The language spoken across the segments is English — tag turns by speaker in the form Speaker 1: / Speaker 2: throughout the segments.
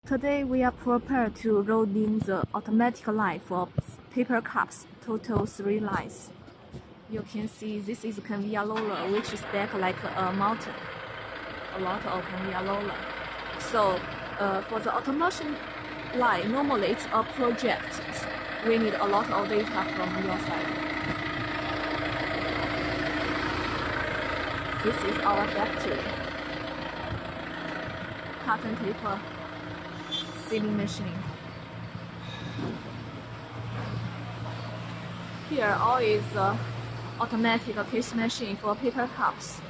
Speaker 1: Today we are prepared to roll in the automatic line for paper cups, total 3 lines. You can see this is conveyor roller which stack like a mountain, a lot of conveyor roller. So for the automation line, normally it's a project. We need a lot of data from your side. This is our factory. Carton paper sealing machine. Here all is automatic case machine for paper cups.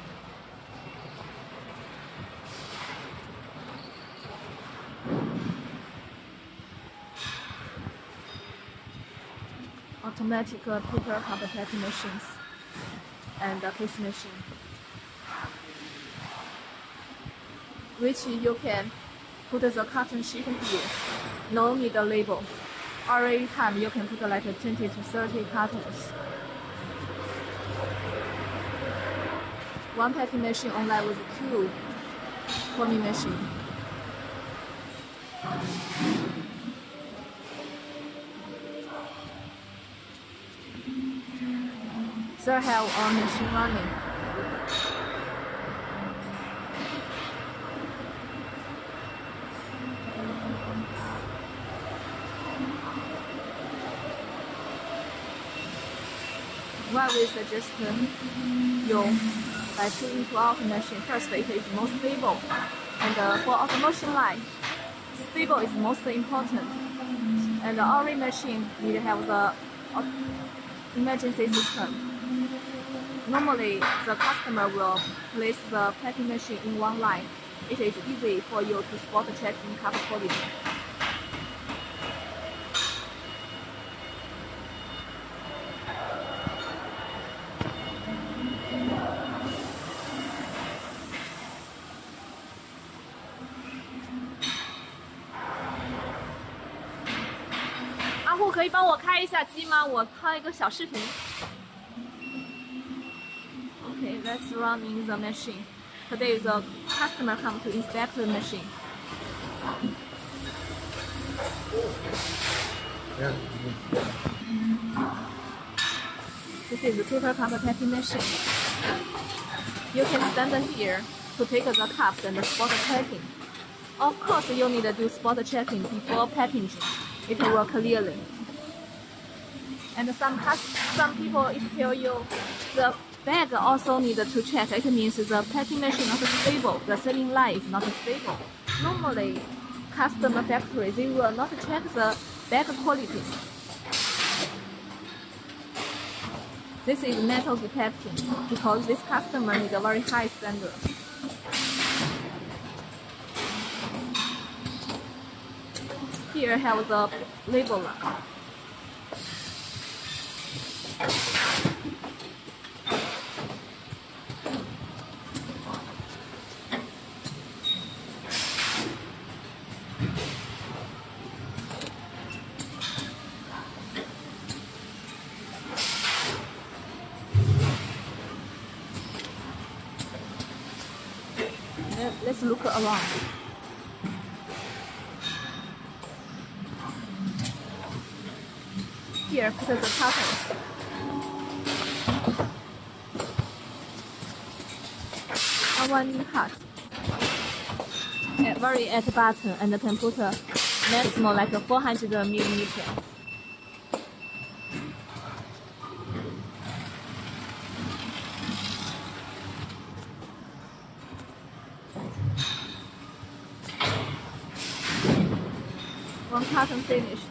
Speaker 1: Automatic paper cup packing machines and case machine, which you can put the carton sheet here. No need a label. Every time you can put like 20 to 30 cartons. One packing machine online with 2 forming machine. There have a machine running. Why we suggest you by put into our machine. First, it is most stable, and for automation line, stable is most important. And every machine need to have the emergency system. Normally, the customer will place the packing machine in one line. It is easy for you to spot check in cup quality.
Speaker 2: 阿户可以帮我开一下机吗？我拍一个小视频。
Speaker 1: Okay, let's run in the machine. Today the customer come to inspect the machine. This is the paper cup packing machine. You can stand here to take the cups and spot checking. Of course, you need to do spot checking before packaging. It will work clearly. And some people it tell you the bag also need to check. It means the packing machine not stable, the sealing line is not stable. Normally, customer factory they will not check the bag quality. This is metal detecting because this customer need a very high standard. Here have the labeler. Let's look around. Here, put the cartons. One cut. Very at bottom and can put a maximum like 400 millimeter. One carton finished.